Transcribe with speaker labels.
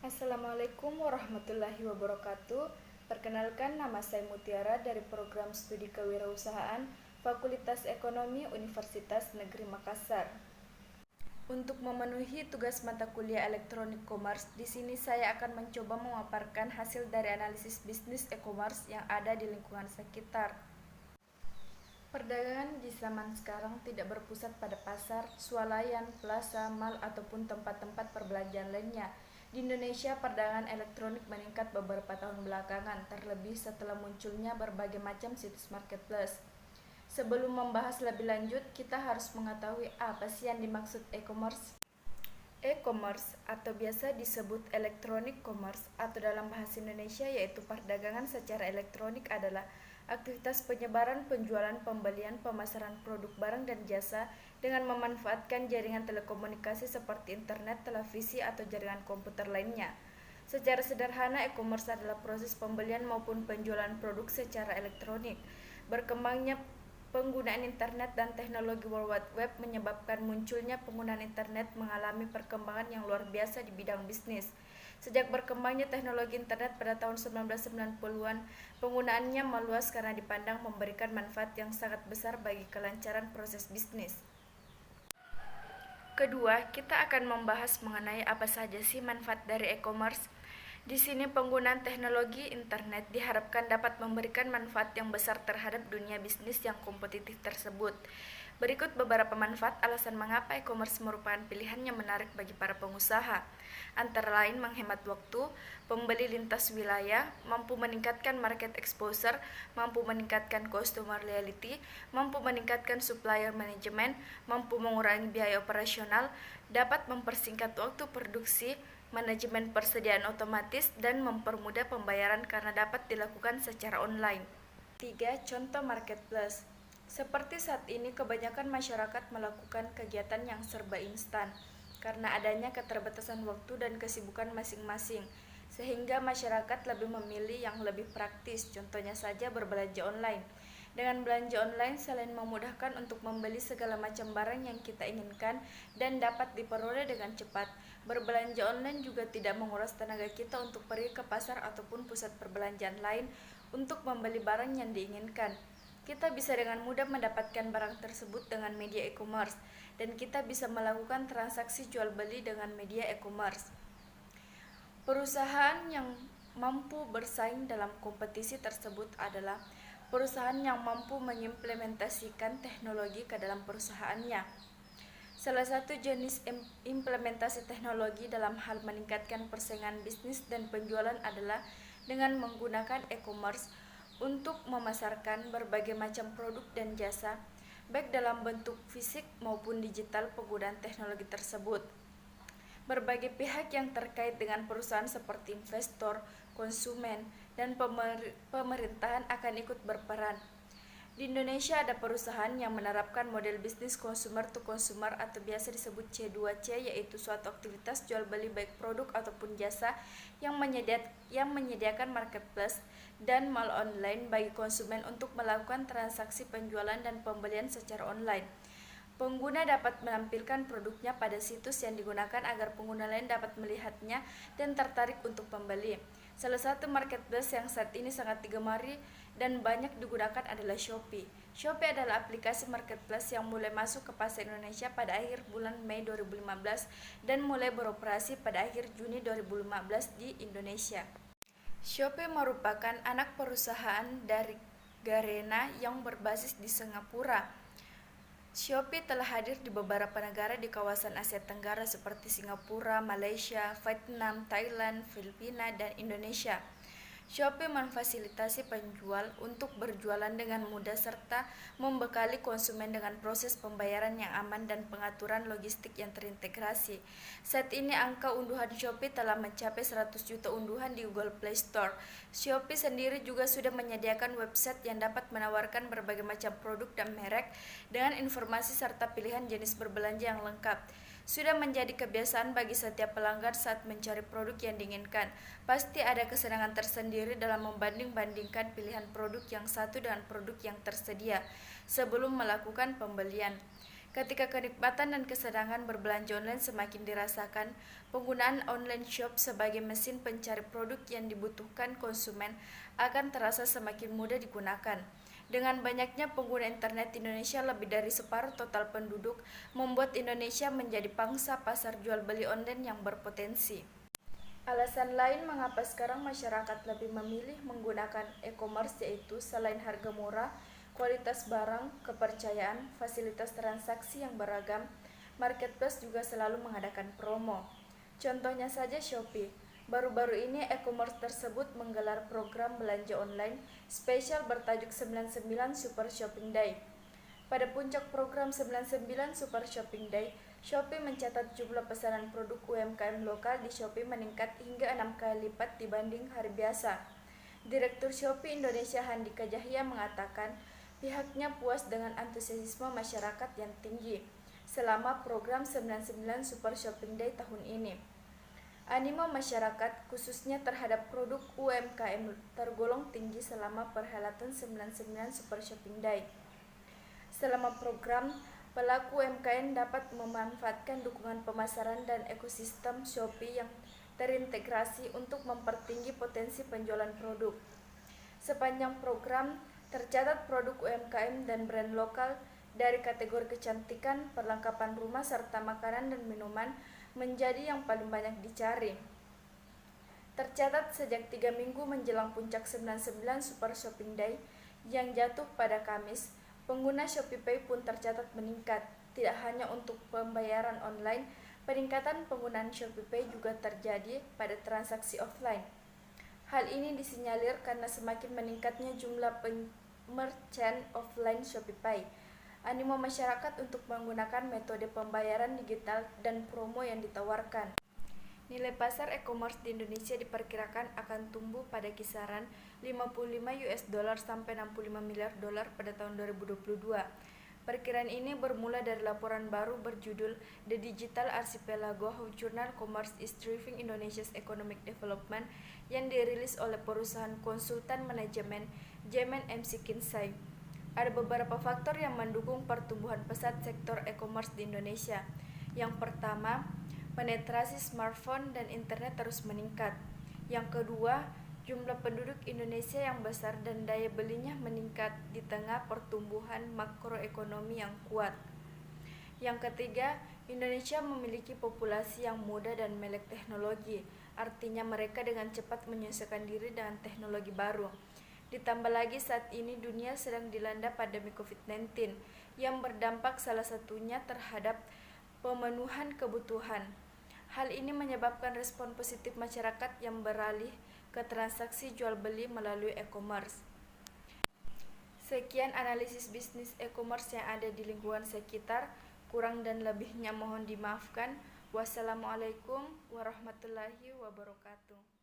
Speaker 1: Assalamualaikum warahmatullahi wabarakatuh. Perkenalkan, nama saya Mutiara dari Program Studi Kewirausahaan Fakultas Ekonomi Universitas Negeri Makassar. Untuk memenuhi tugas mata kuliah Electronic Commerce, di sini saya akan mencoba memaparkan hasil dari analisis bisnis e-commerce yang ada di lingkungan sekitar. Perdagangan di zaman sekarang tidak berpusat pada pasar, swalayan, plaza, mal, ataupun tempat-tempat perbelanjaan lainnya. Di Indonesia, perdagangan elektronik meningkat beberapa tahun belakangan, terlebih setelah munculnya berbagai macam situs marketplace. Sebelum membahas lebih lanjut, kita harus mengetahui apa sih yang dimaksud e-commerce. E-commerce atau biasa disebut electronic commerce atau dalam bahasa Indonesia yaitu perdagangan secara elektronik adalah aktivitas penyebaran, penjualan, pembelian, pemasaran produk barang dan jasa dengan memanfaatkan jaringan telekomunikasi seperti internet, televisi, atau jaringan komputer lainnya. Secara sederhana, e-commerce adalah proses pembelian maupun penjualan produk secara elektronik. Berkembangnya penggunaan internet dan teknologi World Wide Web menyebabkan munculnya penggunaan internet mengalami perkembangan yang luar biasa di bidang bisnis. Sejak berkembangnya teknologi internet pada tahun 1990-an, penggunaannya meluas karena dipandang memberikan manfaat yang sangat besar bagi kelancaran proses bisnis. Kedua, kita akan membahas mengenai apa saja sih manfaat dari e-commerce. Di sini penggunaan teknologi internet diharapkan dapat memberikan manfaat yang besar terhadap dunia bisnis yang kompetitif tersebut. Berikut beberapa manfaat alasan mengapa e-commerce merupakan pilihan yang menarik bagi para pengusaha. Antara lain menghemat waktu, pembeli lintas wilayah, mampu meningkatkan market exposure, mampu meningkatkan customer loyalty, mampu meningkatkan supplier management, mampu mengurangi biaya operasional, dapat mempersingkat waktu produksi, manajemen persediaan otomatis, dan mempermudah pembayaran karena dapat dilakukan secara online. 3. Contoh marketplace. Seperti saat ini, kebanyakan masyarakat melakukan kegiatan yang serba instan karena adanya keterbatasan waktu dan kesibukan masing-masing, sehingga masyarakat lebih memilih yang lebih praktis, contohnya saja berbelanja online. Dengan belanja online, selain memudahkan untuk membeli segala macam barang yang kita inginkan dan dapat diperoleh dengan cepat, berbelanja online juga tidak menguras tenaga kita untuk pergi ke pasar ataupun pusat perbelanjaan lain untuk membeli barang yang diinginkan. Kita bisa dengan mudah mendapatkan barang tersebut dengan media e-commerce, dan kita bisa melakukan transaksi jual beli dengan media e-commerce. Perusahaan yang mampu bersaing dalam kompetisi tersebut adalah perusahaan yang mampu mengimplementasikan teknologi ke dalam perusahaannya. Salah satu jenis implementasi teknologi dalam hal meningkatkan persaingan bisnis dan penjualan adalah dengan menggunakan e-commerce untuk memasarkan berbagai macam produk dan jasa, baik dalam bentuk fisik maupun digital penggunaan teknologi tersebut. Berbagai pihak yang terkait dengan perusahaan seperti investor, konsumen, dan pemerintahan akan ikut berperan. Di Indonesia ada perusahaan yang menerapkan model bisnis consumer to consumer atau biasa disebut C2C, yaitu suatu aktivitas jual beli baik produk ataupun jasa yang menyediakan marketplace dan mall online bagi konsumen untuk melakukan transaksi penjualan dan pembelian secara online. Pengguna dapat menampilkan produknya pada situs yang digunakan agar pengguna lain dapat melihatnya dan tertarik untuk membeli. Salah satu marketplace yang saat ini sangat digemari dan banyak digunakan adalah Shopee. Shopee adalah aplikasi marketplace yang mulai masuk ke pasar Indonesia pada akhir bulan Mei 2015 dan mulai beroperasi pada akhir Juni 2015 di Indonesia. Shopee merupakan anak perusahaan dari Garena yang berbasis di Singapura. Shopee telah hadir di beberapa negara di kawasan Asia Tenggara seperti Singapura, Malaysia, Vietnam, Thailand, Filipina, dan Indonesia. Shopee memfasilitasi penjual untuk berjualan dengan mudah serta membekali konsumen dengan proses pembayaran yang aman dan pengaturan logistik yang terintegrasi. Saat ini angka unduhan Shopee telah mencapai 100 juta unduhan di Google Play Store. Shopee sendiri juga sudah menyediakan website yang dapat menawarkan berbagai macam produk dan merek dengan informasi serta pilihan jenis berbelanja yang lengkap. Sudah menjadi kebiasaan bagi setiap pelanggan saat mencari produk yang diinginkan. Pasti ada kesenangan tersendiri dalam membanding-bandingkan pilihan produk yang satu dengan produk yang tersedia sebelum melakukan pembelian. Ketika kenikmatan dan kesenangan berbelanja online semakin dirasakan, penggunaan online shop sebagai mesin pencari produk yang dibutuhkan konsumen akan terasa semakin mudah digunakan. Dengan banyaknya pengguna internet di Indonesia, lebih dari separuh total penduduk, membuat Indonesia menjadi pangsa pasar jual beli online yang berpotensi. Alasan lain mengapa sekarang masyarakat lebih memilih menggunakan e-commerce yaitu selain harga murah, kualitas barang, kepercayaan, fasilitas transaksi yang beragam, marketplace juga selalu mengadakan promo. Contohnya saja Shopee. Baru-baru ini e-commerce tersebut menggelar program belanja online spesial bertajuk 99 Super Shopping Day. Pada puncak program 99 Super Shopping Day, Shopee mencatat jumlah pesanan produk UMKM lokal di Shopee meningkat hingga 6 kali lipat dibanding hari biasa. Direktur Shopee Indonesia Handika Jahya mengatakan pihaknya puas dengan antusiasme masyarakat yang tinggi selama program 99 Super Shopping Day tahun ini. Animo masyarakat khususnya terhadap produk UMKM tergolong tinggi selama perhelatan 99 Super Shopping Day. Selama program, pelaku UMKM dapat memanfaatkan dukungan pemasaran dan ekosistem Shopee yang terintegrasi untuk mempertinggi potensi penjualan produk. Sepanjang program, tercatat produk UMKM dan brand lokal dari kategori kecantikan, perlengkapan rumah, serta makanan dan minuman menjadi yang paling banyak dicari. Tercatat sejak 3 minggu menjelang puncak 99 Super Shopping Day yang jatuh pada Kamis, pengguna ShopeePay pun tercatat meningkat. Tidak hanya untuk pembayaran online, peningkatan penggunaan ShopeePay juga terjadi pada transaksi offline. Hal ini disinyalir karena semakin meningkatnya jumlah merchant offline ShopeePay, animo masyarakat untuk menggunakan metode pembayaran digital dan promo yang ditawarkan. Nilai pasar e-commerce di Indonesia diperkirakan akan tumbuh pada kisaran 55 US dollar sampai 65 miliar dolar pada tahun 2022. Perkiraan ini bermula dari laporan baru berjudul The Digital Archipelago How Journal Commerce is Driving Indonesia's Economic Development yang dirilis oleh perusahaan konsultan manajemen Zeman MC Kinsey. Ada beberapa faktor yang mendukung pertumbuhan pesat sektor e-commerce di Indonesia. Yang pertama, penetrasi smartphone dan internet terus meningkat. Yang kedua, jumlah penduduk Indonesia yang besar dan daya belinya meningkat di tengah pertumbuhan makroekonomi yang kuat. Yang ketiga, Indonesia memiliki populasi yang muda dan melek teknologi, artinya mereka dengan cepat menyesuaikan diri dengan teknologi baru. Ditambah lagi saat ini dunia sedang dilanda pandemi COVID-19 yang berdampak salah satunya terhadap pemenuhan kebutuhan. Hal ini menyebabkan respon positif masyarakat yang beralih ke transaksi jual beli melalui e-commerce. Sekian analisis bisnis e-commerce yang ada di lingkungan sekitar. Kurang dan lebihnya mohon dimaafkan. Wassalamualaikum warahmatullahi wabarakatuh.